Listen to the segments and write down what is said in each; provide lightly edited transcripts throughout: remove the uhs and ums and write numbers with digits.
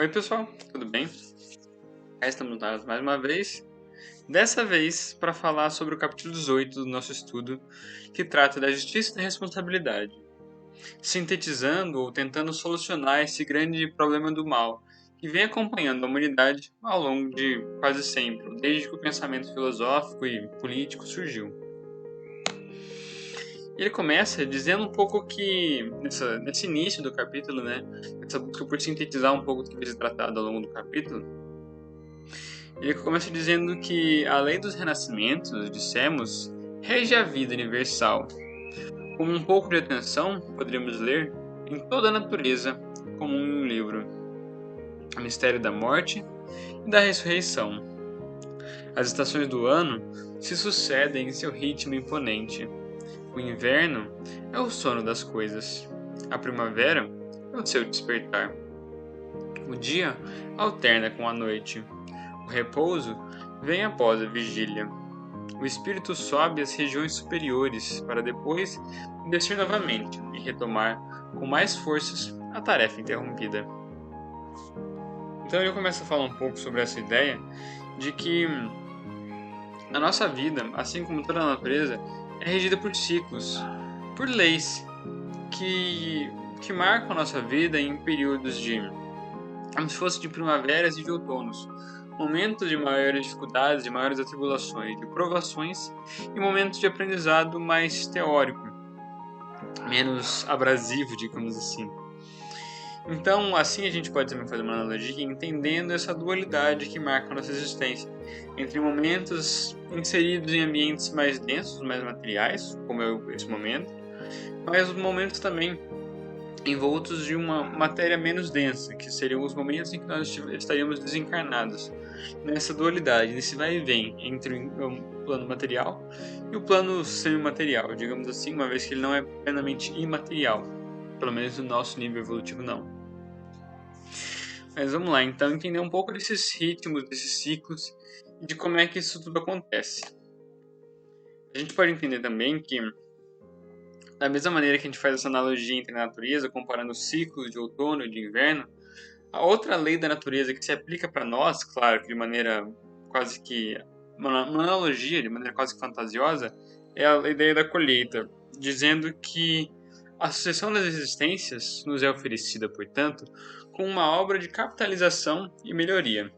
Oi pessoal, tudo bem? Cá estamos nós mais uma vez, dessa vez para falar sobre o capítulo 18 do nosso estudo, que trata da justiça e da responsabilidade, sintetizando ou tentando solucionar esse grande problema do mal, que vem acompanhando a humanidade ao longo de quase sempre, desde que o pensamento filosófico e político surgiu. Ele começa dizendo um pouco que, nesse início do capítulo, né, essa busca por sintetizar um pouco do que vai ser tratado ao longo do capítulo, ele começa dizendo que a lei dos renascimentos, dissemos, rege a vida universal. Com um pouco de atenção, poderíamos ler em toda a natureza como um livro. O mistério da morte e da ressurreição. As estações do ano se sucedem em seu ritmo imponente. O inverno é o sono das coisas. A primavera é o seu despertar. O dia alterna com a noite. O repouso vem após a vigília. O espírito sobe às regiões superiores para depois descer novamente e retomar com mais forças a tarefa interrompida. Então ele começa a falar um pouco sobre essa ideia de que a nossa vida, assim como toda a natureza, é regida por ciclos, por leis que marcam a nossa vida em períodos de como se fosse de primaveras e de outonos, momentos de maiores dificuldades, de maiores atribulações, de provações e momentos de aprendizado mais teórico, menos abrasivo, digamos assim. Então, assim a gente pode também fazer uma analogia entendendo essa dualidade que marca a nossa existência, entre momentos inseridos em ambientes mais densos, mais materiais, como é esse momento, mas momentos também envoltos de uma matéria menos densa, que seriam os momentos em que nós estaríamos desencarnados, nessa dualidade, nesse vai e vem entre o plano material e o plano semimaterial, digamos assim, uma vez que ele não é plenamente imaterial, pelo menos no nosso nível evolutivo não. Mas vamos lá, então, entender um pouco desses ritmos, desses ciclos e de como é que isso tudo acontece. A gente pode entender também que, da mesma maneira que a gente faz essa analogia entre a natureza, comparando os ciclos de outono e de inverno, a outra lei da natureza que se aplica para nós, claro que de maneira quase que uma analogia, de maneira quase que fantasiosa, é a ideia da colheita, dizendo que a sucessão das existências nos é oferecida, portanto, com uma obra de capitalização e melhoria.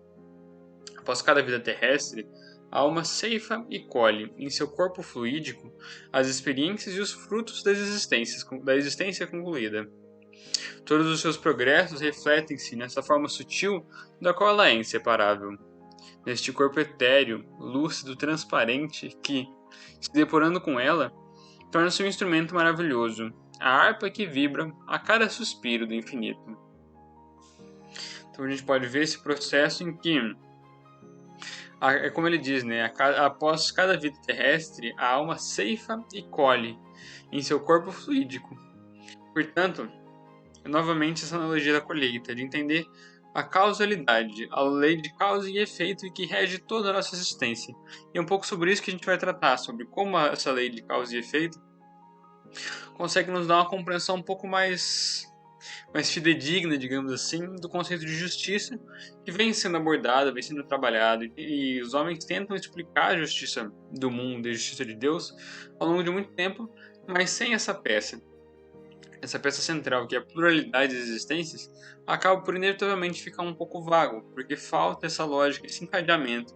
Após cada vida terrestre, a alma ceifa e colhe em seu corpo fluídico as experiências e os frutos da existência concluída. Todos os seus progressos refletem-se nessa forma sutil da qual ela é inseparável. Neste corpo etéreo, lúcido, transparente, que, se deporando com ela, torna-se um instrumento maravilhoso, a harpa que vibra a cada suspiro do infinito. Então a gente pode ver esse processo em que, é como ele diz, né, após cada vida terrestre, a alma ceifa e colhe em seu corpo fluídico. Portanto, novamente essa analogia da colheita, de entender a causalidade, a lei de causa e efeito que rege toda a nossa existência. E é um pouco sobre isso que a gente vai tratar, sobre como essa lei de causa e efeito consegue nos dar uma compreensão um pouco mais fidedigna, digamos assim, do conceito de justiça que vem sendo abordado, vem sendo trabalhado, e os homens tentam explicar a justiça do mundo e a justiça de Deus ao longo de muito tempo, mas sem essa peça central, que é a pluralidade das existências, acaba por inevitavelmente ficar um pouco vago, porque falta essa lógica, esse encadeamento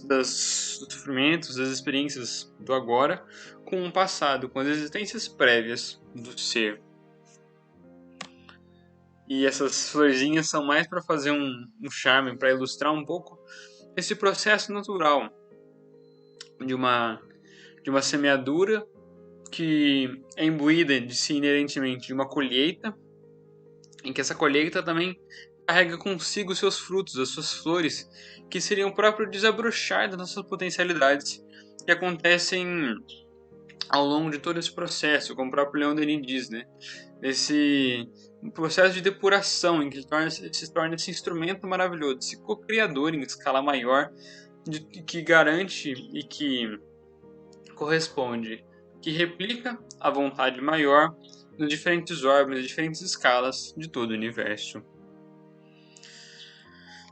dos sofrimentos, das experiências do agora com o passado, com as existências prévias do ser. E essas florzinhas são mais para fazer um charme, para ilustrar um pouco esse processo natural de uma semeadura que é imbuída de si inerentemente de uma colheita, em que essa colheita também carrega consigo seus frutos, as suas flores, que seriam o próprio desabrochar das nossas potencialidades, que acontecem ao longo de todo esse processo, como o próprio Leon Denis diz, né? Esse processo de depuração, em que se torna esse instrumento maravilhoso, esse co-criador em escala maior, que garante e que corresponde, que replica a vontade maior nos diferentes órgãos, nas diferentes escalas de todo o universo.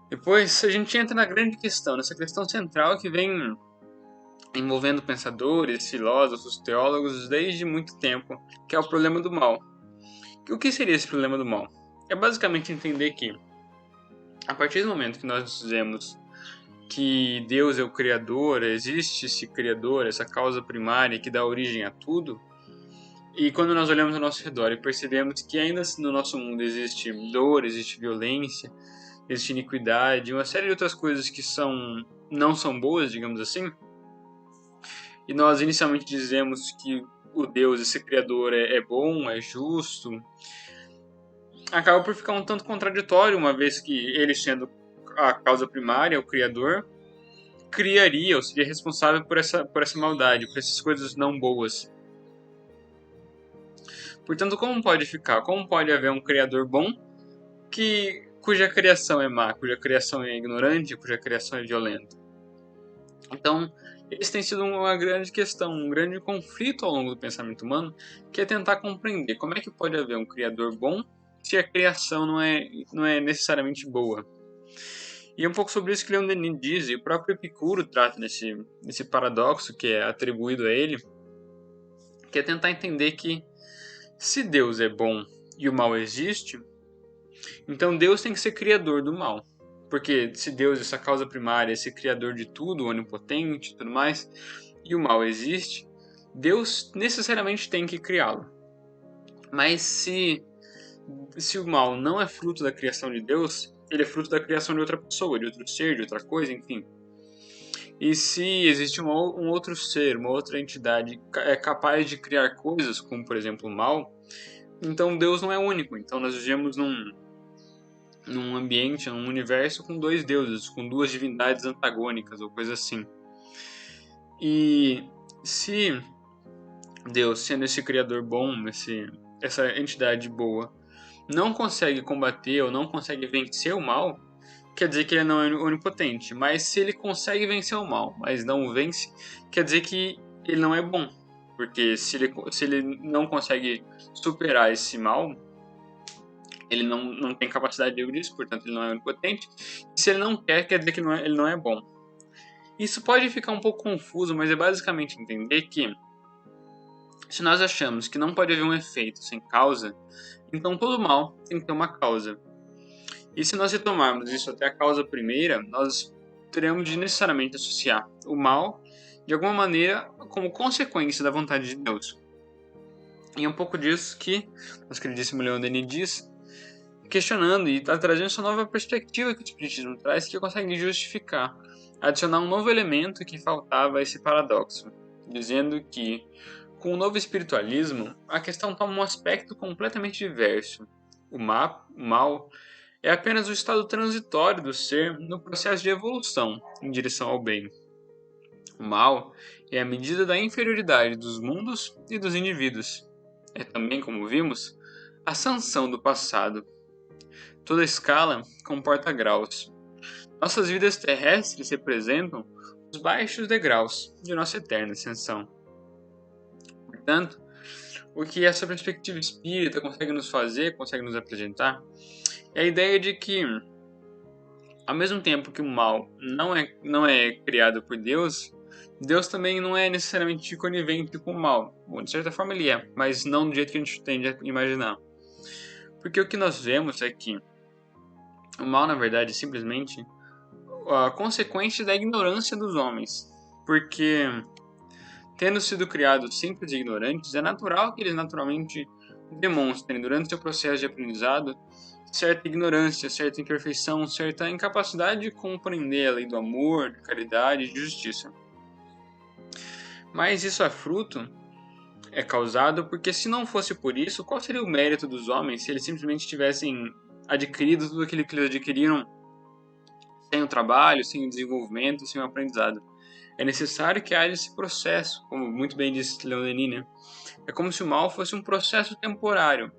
Depois a gente entra na grande questão, nessa questão central que vem envolvendo pensadores, filósofos, teólogos desde muito tempo, que é o problema do mal. E o que seria esse problema do mal? É basicamente entender que, a partir do momento que nós dizemos que Deus é o Criador, existe esse Criador, essa causa primária que dá origem a tudo, e quando nós olhamos ao nosso redor e percebemos que ainda no nosso mundo existe dor, existe violência, existe iniquidade, uma série de outras coisas que não são boas, digamos assim, e nós inicialmente dizemos que o Deus, esse Criador, é bom, é justo, acaba por ficar um tanto contraditório, uma vez que ele, sendo a causa primária, o Criador, criaria ou seria responsável por essa maldade, por essas coisas não boas. Portanto, como pode ficar? Como pode haver um Criador bom cuja criação é má, cuja criação é ignorante, cuja criação é violenta? Então, esse tem sido uma grande questão, um grande conflito ao longo do pensamento humano, que é tentar compreender como é que pode haver um Criador bom se a criação não é necessariamente boa. E é um pouco sobre isso que Leon Denis diz, e o próprio Epicuro trata desse paradoxo que é atribuído a ele, que é tentar entender que se Deus é bom e o mal existe, então Deus tem que ser criador do mal. Porque se Deus, essa causa primária, esse criador de tudo, onipotente e tudo mais, e o mal existe, Deus necessariamente tem que criá-lo. Mas se o mal não é fruto da criação de Deus, ele é fruto da criação de outra pessoa, de outro ser, de outra coisa, enfim. E se existe um outro ser, uma outra entidade capaz de criar coisas, como por exemplo o mal, então Deus não é único. Então nós vivemos num ambiente, num universo com dois deuses, com duas divindades antagônicas ou coisa assim. E se Deus, sendo esse criador bom, essa entidade boa, não consegue combater ou não consegue vencer o mal, quer dizer que ele não é onipotente. Mas se ele consegue vencer o mal, mas não o vence, quer dizer que ele não é bom. Porque se ele não consegue superar esse mal, ele não tem capacidade de disso, portanto ele não é onipotente. E se ele não quer dizer que ele não é bom. Isso pode ficar um pouco confuso, mas é basicamente entender que se nós achamos que não pode haver um efeito sem causa, então todo mal tem que ter uma causa. E se nós retomarmos isso até a causa primeira, nós teremos de necessariamente associar o mal, de alguma maneira, como consequência da vontade de Deus. E é um pouco disso que nosso queridíssimo Leon Denis diz, questionando e está trazendo essa nova perspectiva que o Espiritismo traz, que consegue justificar, adicionar um novo elemento que faltava a esse paradoxo, dizendo que, com o novo espiritualismo, a questão toma um aspecto completamente diverso. O mal é apenas o estado transitório do ser no processo de evolução em direção ao bem. O mal é a medida da inferioridade dos mundos e dos indivíduos. É também, como vimos, a sanção do passado. Toda escala comporta graus. Nossas vidas terrestres representam os baixos degraus de nossa eterna ascensão. Portanto, o que essa perspectiva espírita consegue nos fazer, consegue nos apresentar, é a ideia de que, ao mesmo tempo que o mal não é criado por Deus, Deus também não é necessariamente conivente com o mal. Bom, de certa forma ele é, mas não do jeito que a gente tende a imaginar. Porque o que nós vemos é que o mal, na verdade, é simplesmente a consequência da ignorância dos homens. Porque, tendo sido criados simples e ignorantes, é natural que eles naturalmente demonstrem, durante seu processo de aprendizado, certa ignorância, certa imperfeição, certa incapacidade de compreender a lei do amor, de caridade e de justiça. Mas isso é causado porque, se não fosse por isso, qual seria o mérito dos homens se eles simplesmente tivessem adquirido tudo aquilo que eles adquiriram sem o trabalho, sem o desenvolvimento, sem o aprendizado? É necessário que haja esse processo, como muito bem disse Leon Denis, né? É como se o mal fosse um processo temporário.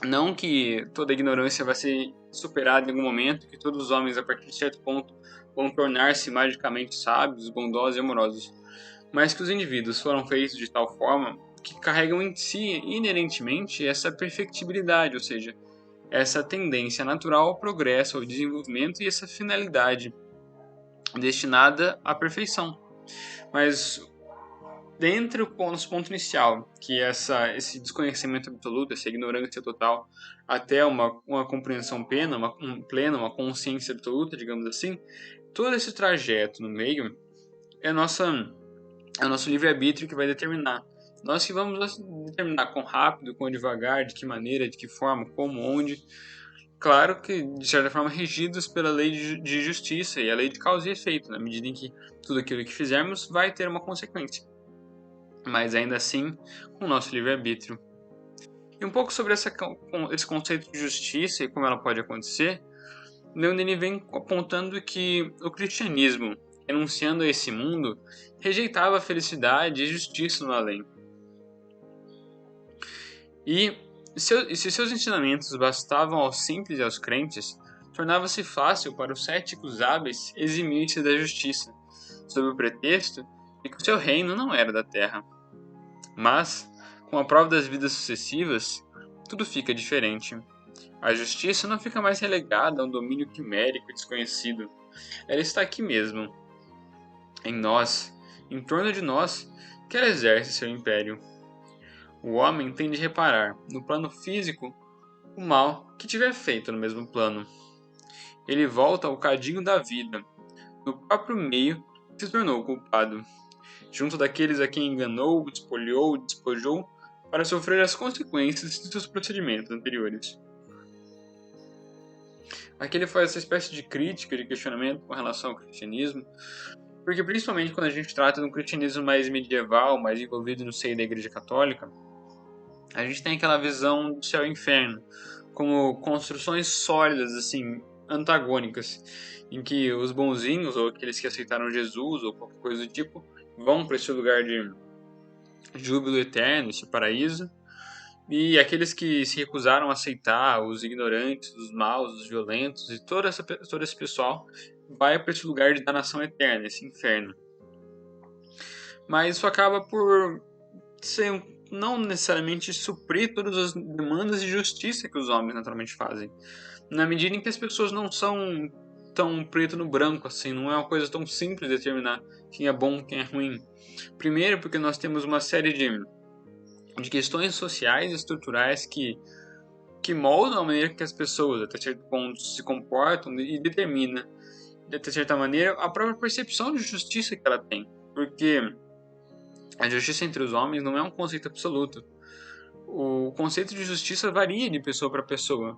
Não que toda ignorância vai ser superada em algum momento, que todos os homens, a partir de certo ponto, vão tornar-se magicamente sábios, bondosos e amorosos, mas que os indivíduos foram feitos de tal forma que carregam em si, inerentemente, essa perfectibilidade, ou seja, essa tendência natural ao progresso, ao desenvolvimento e essa finalidade destinada à perfeição. Mas dentre o nosso ponto inicial, que é esse desconhecimento absoluto, essa ignorância total, até uma compreensão plena, uma consciência absoluta, digamos assim, todo esse trajeto no meio é o nosso livre-arbítrio que vai determinar. Nós que vamos determinar quão rápido, quão devagar, de que maneira, de que forma, como, onde. Claro que, de certa forma, regidos pela lei de justiça e a lei de causa e efeito, na medida em que tudo aquilo que fizermos vai ter uma consequência. Mas ainda assim, com o nosso livre-arbítrio. E um pouco sobre esse conceito de justiça e como ela pode acontecer, Leon Denis vem apontando que o cristianismo, renunciando a esse mundo, rejeitava a felicidade e justiça no além. E se seus ensinamentos bastavam aos simples e aos crentes, tornava-se fácil para os céticos hábeis eximir-se da justiça, sob o pretexto de que o seu reino não era da terra. Mas, com a prova das vidas sucessivas, tudo fica diferente. A justiça não fica mais relegada a um domínio quimérico e desconhecido. Ela está aqui mesmo, em nós, em torno de nós, que ela exerce seu império. O homem tem de reparar, no plano físico, o mal que tiver feito no mesmo plano. Ele volta ao cadinho da vida, no próprio meio que se tornou culpado, junto daqueles a quem enganou, espoliou, despojou, para sofrer as consequências de seus procedimentos anteriores. Aqui ele faz essa espécie de crítica, de questionamento com relação ao cristianismo, porque principalmente quando a gente trata de um cristianismo mais medieval, mais envolvido no seio da Igreja Católica, a gente tem aquela visão do céu e inferno como construções sólidas, assim, antagônicas, em que os bonzinhos, ou aqueles que aceitaram Jesus, ou qualquer coisa do tipo, vão para esse lugar de júbilo eterno, esse paraíso, e aqueles que se recusaram a aceitar, os ignorantes, os maus, os violentos, e todo esse pessoal vai para esse lugar de danação eterna, esse inferno. Mas isso acaba por ser não necessariamente suprir todas as demandas de justiça que os homens naturalmente fazem. Na medida em que as pessoas não são tão preto no branco assim, não é uma coisa tão simples de determinar quem é bom, quem é ruim. Primeiro porque nós temos uma série de questões sociais e estruturais que moldam a maneira que as pessoas, até certo ponto, se comportam e determina, de até certa maneira, a própria percepção de justiça que ela tem. Porque a justiça entre os homens não é um conceito absoluto. O conceito de justiça varia de pessoa para pessoa.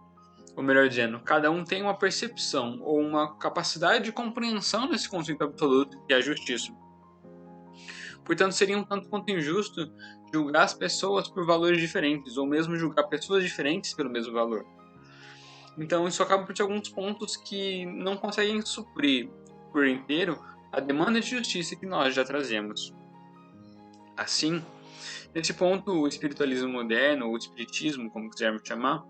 Ou melhor dizendo, cada um tem uma percepção ou uma capacidade de compreensão desse conceito absoluto que é a justiça. Portanto, seria um tanto quanto injusto julgar as pessoas por valores diferentes, ou mesmo julgar pessoas diferentes pelo mesmo valor. Então, isso acaba por ter alguns pontos que não conseguem suprir por inteiro a demanda de justiça que nós já trazemos. Assim, nesse ponto, o espiritualismo moderno, ou o espiritismo, como quisermos chamar,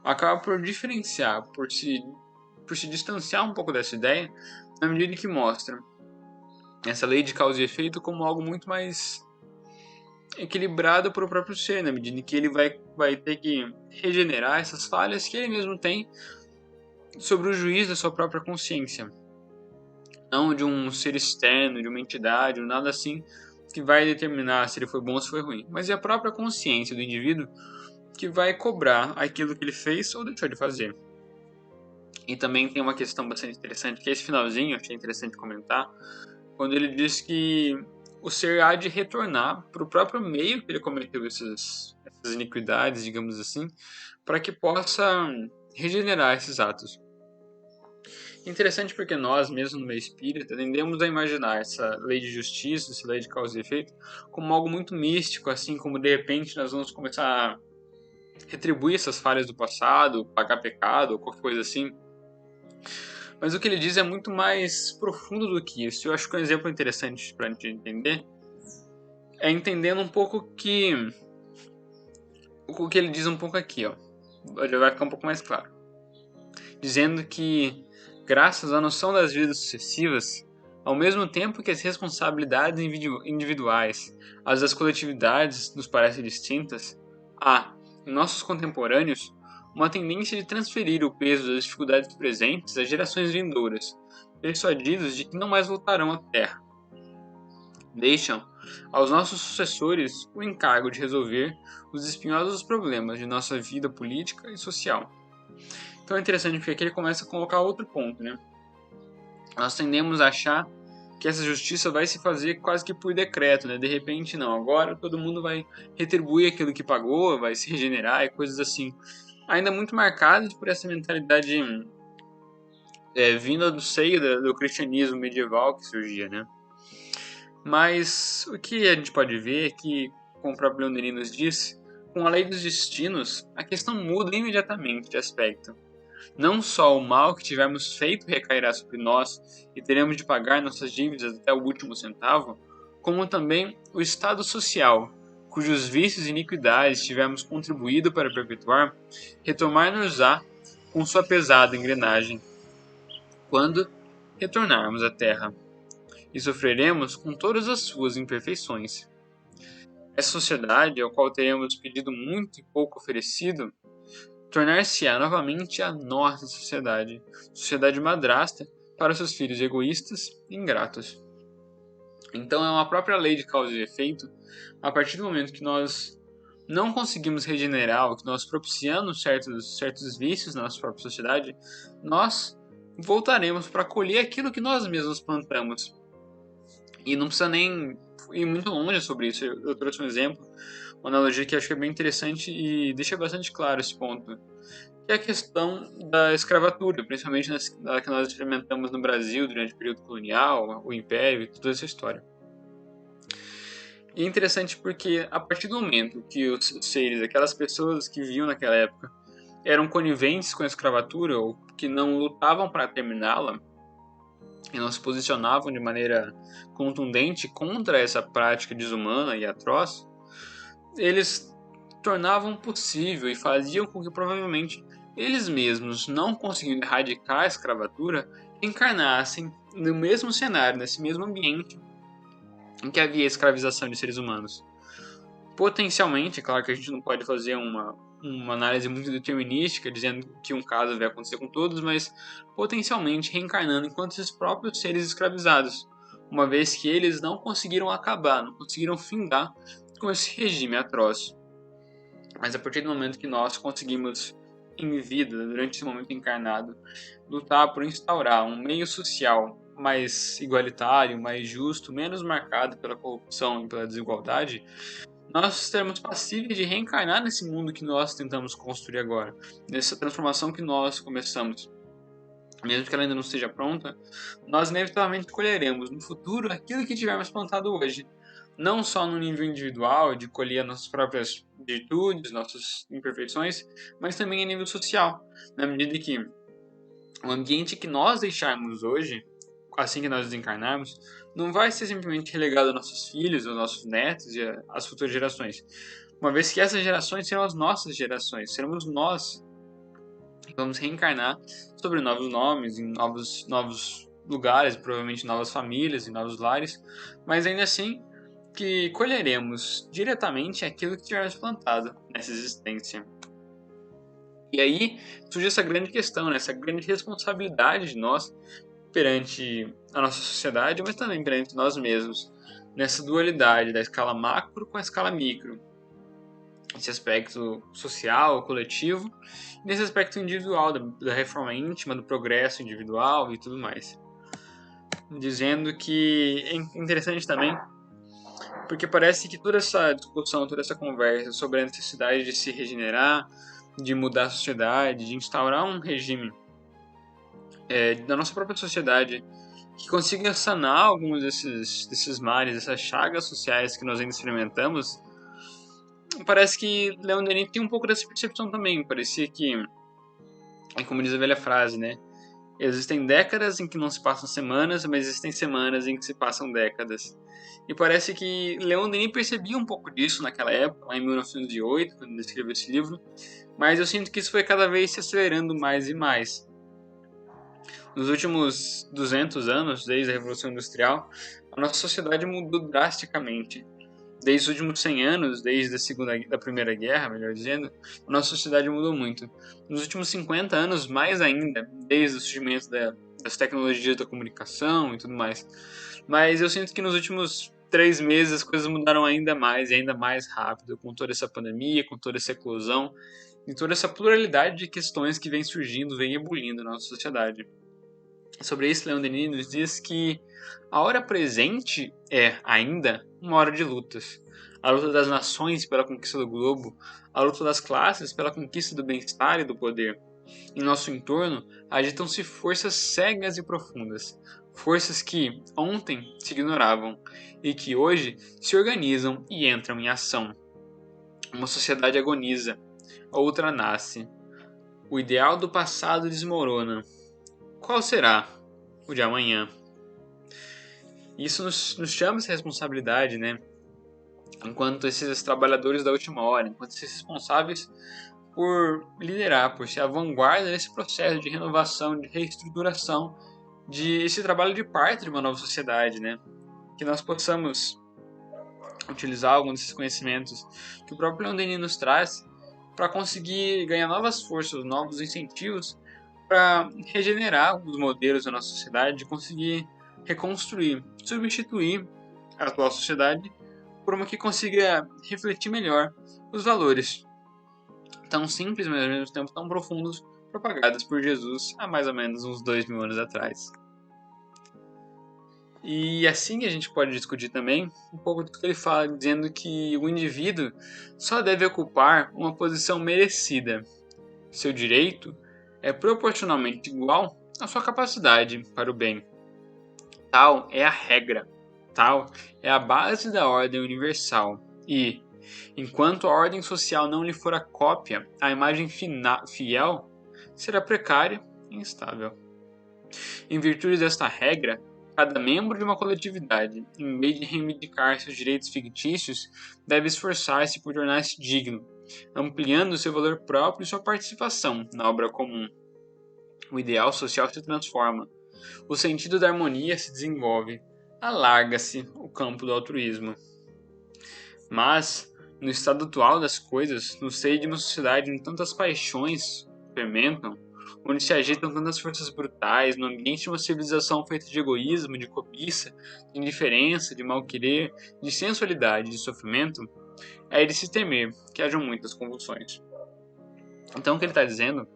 acaba por diferenciar, por se distanciar um pouco dessa ideia, na medida que mostra essa lei de causa e efeito como algo muito mais equilibrado para o próprio ser, na medida em que ele vai ter que regenerar essas falhas que ele mesmo tem sobre o juízo da sua própria consciência. Não de um ser externo, de uma entidade, ou nada assim, que vai determinar se ele foi bom ou se foi ruim, mas é a própria consciência do indivíduo que vai cobrar aquilo que ele fez ou deixou de fazer. E também tem uma questão bastante interessante, que é esse finalzinho, achei interessante comentar, quando ele diz que o ser há de retornar para o próprio meio que ele cometeu essas iniquidades, digamos assim, para que possa regenerar esses atos. Interessante porque nós, mesmo no meio espírita, tendemos a imaginar essa lei de justiça, essa lei de causa e efeito, como algo muito místico, assim como de repente nós vamos começar a retribuir essas falhas do passado, pagar pecado ou qualquer coisa assim. Mas o que ele diz é muito mais profundo do que isso. Eu acho que um exemplo interessante para a gente entender é entendendo um pouco o que ele diz um pouco aqui, ó. Já vai ficar um pouco mais claro. Dizendo que graças à noção das vidas sucessivas, ao mesmo tempo que as responsabilidades individuais, as das coletividades nos parecem distintas, há, em nossos contemporâneos, uma tendência de transferir o peso das dificuldades presentes às gerações vindouras, persuadidos de que não mais voltarão à Terra. Deixam aos nossos sucessores o encargo de resolver os espinhosos problemas de nossa vida política e social. Então é interessante porque aqui ele começa a colocar outro ponto, né? Nós tendemos a achar que essa justiça vai se fazer quase que por decreto, né? De repente, não. Agora todo mundo vai retribuir aquilo que pagou, vai se regenerar e coisas assim. Ainda muito marcado por essa mentalidade vinda do seio do cristianismo medieval que surgia, né? Mas o que a gente pode ver é que, como o próprio Leonelino nos disse, com a lei dos destinos, a questão muda imediatamente de aspecto. Não só o mal que tivermos feito recairá sobre nós e teremos de pagar nossas dívidas até o último centavo, como também o estado social, cujos vícios e iniquidades tivermos contribuído para perpetuar, retomar-nos-á com sua pesada engrenagem, quando retornarmos à terra, e sofreremos com todas as suas imperfeições. Essa sociedade, ao qual teremos pedido muito e pouco oferecido, tornar-se-á novamente a nossa sociedade, sociedade madrasta para seus filhos egoístas e ingratos. Então é uma própria lei de causa e efeito. A partir do momento que nós não conseguimos regenerar, ou que nós propiciamos certos vícios na nossa própria sociedade, nós voltaremos para colher aquilo que nós mesmos plantamos. E não precisa nem ir muito longe sobre isso. Eu trouxe um exemplo, uma analogia que acho que é bem interessante e deixa bastante claro esse ponto, que é a questão da escravatura, principalmente na que nós experimentamos no Brasil durante o período colonial, o Império e toda essa história. E é interessante porque a partir do momento que os seres, aquelas pessoas que viviam naquela época, eram coniventes com a escravatura ou que não lutavam para terminá-la, e não se posicionavam de maneira contundente contra essa prática desumana e atroz, eles tornavam possível e faziam com que provavelmente eles mesmos, não conseguindo erradicar a escravatura, encarnassem no mesmo cenário, nesse mesmo ambiente em que havia escravização de seres humanos. Potencialmente, é claro que a gente não pode fazer uma análise muito determinística, dizendo que um caso vai acontecer com todos, mas potencialmente reencarnando enquanto esses próprios seres escravizados, uma vez que eles não conseguiram acabar, não conseguiram findar com esse regime atroz. Mas a partir do momento que nós conseguimos, em vida, durante esse momento encarnado, lutar por instaurar um meio social mais igualitário, mais justo, menos marcado pela corrupção e pela desigualdade, nós seremos passíveis de reencarnar nesse mundo que nós tentamos construir agora, nessa transformação que nós começamos. Mesmo que ela ainda não esteja pronta, nós inevitavelmente colheremos no futuro aquilo que tivermos plantado hoje. Não só no nível individual, de colher nossas próprias virtudes, nossas imperfeições, mas também a nível social, na medida que o ambiente que nós deixarmos hoje, assim que nós desencarnarmos, não vai ser simplesmente relegado aos nossos filhos, aos nossos netos e às futuras gerações. Uma vez que essas gerações serão as nossas gerações, seremos nós que vamos reencarnar sobre novos nomes, em novos lugares, provavelmente novas famílias e novos lares, mas ainda assim que colheremos diretamente aquilo que tivermos plantado nessa existência. E aí surge essa grande questão, né? Essa grande responsabilidade de nós perante a nossa sociedade, mas também perante nós mesmos, nessa dualidade da escala macro com a escala micro, esse aspecto social, coletivo, e nesse aspecto individual, da reforma íntima, do progresso individual e tudo mais. Dizendo que é interessante também, porque parece que toda essa discussão, toda essa conversa sobre a necessidade de se regenerar, de mudar a sociedade, de instaurar um regime da nossa própria sociedade que consiga sanar alguns desses males, dessas chagas sociais que nós ainda experimentamos, parece que Leon Denis tem um pouco dessa percepção também. Parecia que, como diz a velha frase, né? Existem décadas em que não se passam semanas, mas existem semanas em que se passam décadas. E parece que Leon Denis percebia um pouco disso naquela época, lá em 1908, quando ele escreveu esse livro, mas eu sinto que isso foi cada vez se acelerando mais e mais. Nos últimos 200 anos, desde a Revolução Industrial, a nossa sociedade mudou drasticamente. desde os últimos 100 anos, desde da Primeira Guerra, melhor dizendo, a nossa sociedade mudou muito. Nos últimos 50 anos, mais ainda, desde o surgimento das tecnologias da comunicação e tudo mais. Mas eu sinto que nos últimos 3 meses as coisas mudaram ainda mais e ainda mais rápido, com toda essa pandemia, com toda essa eclosão e toda essa pluralidade de questões que vem surgindo, vem ebulindo na nossa sociedade. Sobre isso, Leon Denis nos diz que a hora presente é, ainda, uma hora de lutas. A luta das nações pela conquista do globo, a luta das classes pela conquista do bem-estar e do poder. Em nosso entorno, agitam-se forças cegas e profundas, forças que ontem se ignoravam e que hoje se organizam e entram em ação. Uma sociedade agoniza, outra nasce. O ideal do passado desmorona. Qual será o de amanhã? Isso nos chama essa responsabilidade, né? Enquanto esses trabalhadores da última hora, enquanto esses responsáveis por liderar, por ser a vanguarda nesse processo de renovação, de reestruturação, de esse trabalho de parte de uma nova sociedade, né? Que nós possamos utilizar alguns desses conhecimentos que o próprio Leon Denis nos traz para conseguir ganhar novas forças, novos incentivos para regenerar os modelos da nossa sociedade, conseguir reconstruir, substituir a atual sociedade por uma que consiga refletir melhor os valores tão simples, mas ao mesmo tempo tão profundos, propagados por Jesus há mais ou menos uns 2000 anos atrás. E assim a gente pode discutir também um pouco do que ele fala, dizendo que o indivíduo só deve ocupar uma posição merecida. Seu direito é proporcionalmente igual à sua capacidade para o bem. Tal é a regra, tal é a base da ordem universal. E, enquanto a ordem social não lhe for a cópia, a imagem fiel será precária e instável. Em virtude desta regra, cada membro de uma coletividade, em vez de reivindicar seus direitos fictícios, deve esforçar-se por tornar-se digno, ampliando seu valor próprio e sua participação na obra comum. O ideal social se transforma, o sentido da harmonia se desenvolve, alarga-se o campo do altruísmo. Mas, no estado atual das coisas, no seio de uma sociedade onde tantas paixões fermentam, onde se agitam tantas forças brutais, no ambiente de uma civilização feita de egoísmo, de cobiça, de indiferença, de mal-querer, de sensualidade, de sofrimento, é de se temer que hajam muitas convulsões. Então o que ele está dizendo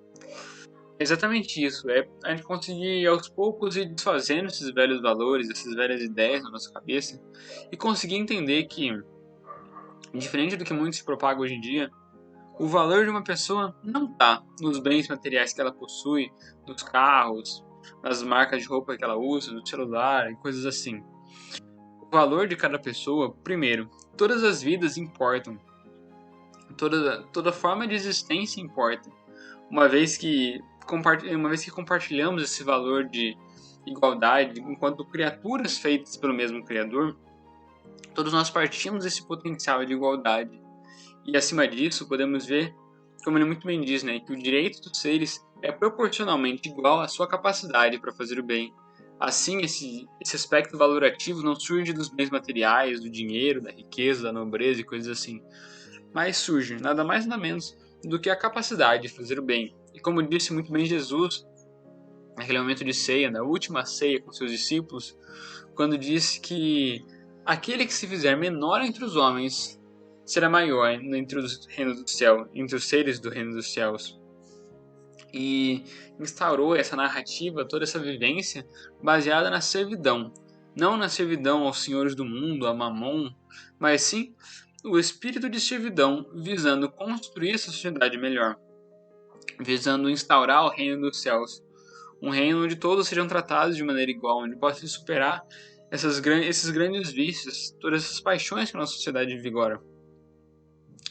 é exatamente isso, é a gente conseguir aos poucos ir desfazendo esses velhos valores, essas velhas ideias na nossa cabeça e conseguir entender que, diferente do que muito se propaga hoje em dia, o valor de uma pessoa não está nos bens materiais que ela possui, nos carros, nas marcas de roupa que ela usa, no celular e coisas assim. O valor de cada pessoa, primeiro, todas as vidas importam. Toda forma de existência importa. Uma vez que compartilhamos esse valor de igualdade enquanto criaturas feitas pelo mesmo Criador, todos nós partimos desse potencial de igualdade. E acima disso, podemos ver, como ele muito bem diz, né, que o direito dos seres é proporcionalmente igual à sua capacidade para fazer o bem. Assim, esse aspecto valorativo não surge dos bens materiais, do dinheiro, da riqueza, da nobreza e coisas assim, mas surge nada mais nada menos do que a capacidade de fazer o bem. E como disse muito bem Jesus, naquele momento de ceia, na última ceia com seus discípulos, quando disse que aquele que se fizer menor entre os homens será maior entre os reinos do céu, entre os seres do reino dos céus. E instaurou essa narrativa, toda essa vivência baseada na servidão. Não na servidão aos senhores do mundo, a Mamon, mas sim o espírito de servidão visando construir essa sociedade melhor, visando instaurar o reino dos céus. Um reino onde todos sejam tratados de maneira igual, onde possa se superar esses grandes vícios, todas essas paixões que a nossa sociedade vigora.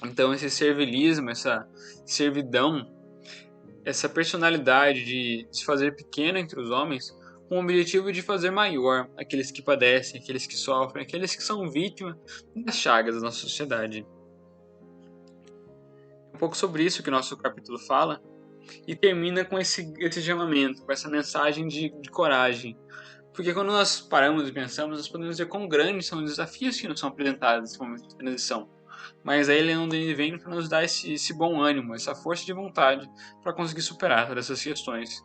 Então esse servilismo, essa servidão, essa personalidade de se fazer pequeno entre os homens, com o objetivo de fazer maior aqueles que padecem, aqueles que sofrem, aqueles que são vítimas das chagas da nossa sociedade. Um pouco sobre isso que o nosso capítulo fala, e termina com esse chamamento, com essa mensagem de coragem, Porque quando nós paramos e pensamos, nós podemos ver quão grandes são os desafios que nos são apresentados nesse momento de transição. Mas aí Leon Denis vem para nos dar esse bom ânimo, essa força de vontade para conseguir superar todas essas questões,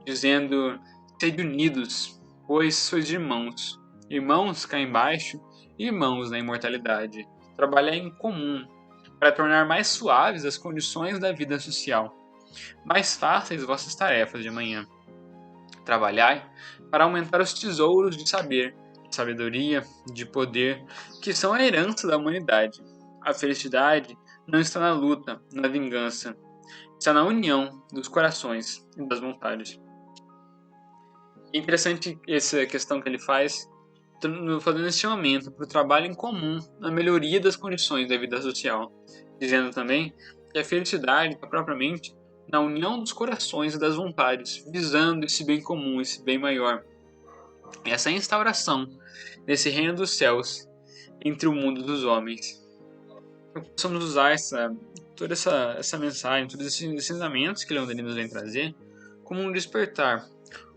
dizendo: sede unidos, pois sois irmãos. Irmãos cá embaixo e irmãos na imortalidade. Trabalhar em comum para tornar mais suaves as condições da vida social, mais fáceis vossas tarefas de amanhã. Trabalhai para aumentar os tesouros de saber, de sabedoria, de poder, que são a herança da humanidade. A felicidade não está na luta, na vingança, está na união dos corações e das vontades. É interessante essa questão que ele faz, fazendo esse chamamento para o trabalho em comum na melhoria das condições da vida social, dizendo também que a felicidade está propriamente na união dos corações e das vontades, visando esse bem comum, esse bem maior. Essa instauração desse reino dos céus entre o mundo dos homens. Possamos usar toda essa mensagem, todos esses ensinamentos que Leon Denis nos vem trazer, como um despertar,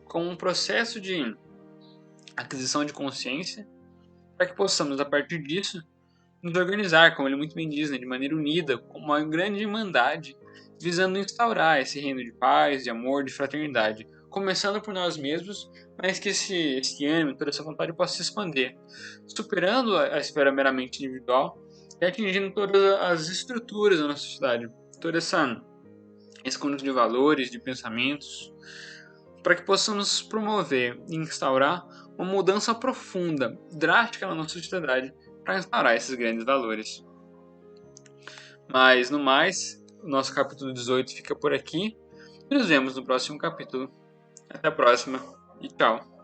como um processo de aquisição de consciência, para que possamos, a partir disso, nos organizar, como ele muito bem diz, né, de maneira unida, como uma grande irmandade, visando instaurar esse reino de paz, de amor, de fraternidade, começando por nós mesmos, mas que esse ânimo, toda essa vontade possa se expandir, superando a esfera meramente individual e atingindo todas as estruturas da nossa sociedade, todo esse conjunto de valores, de pensamentos, para que possamos promover e instaurar uma mudança profunda, drástica na nossa sociedade, para instaurar esses grandes valores. Mas, no mais, o nosso capítulo 18 fica por aqui e nos vemos no próximo capítulo. Até a próxima e tchau!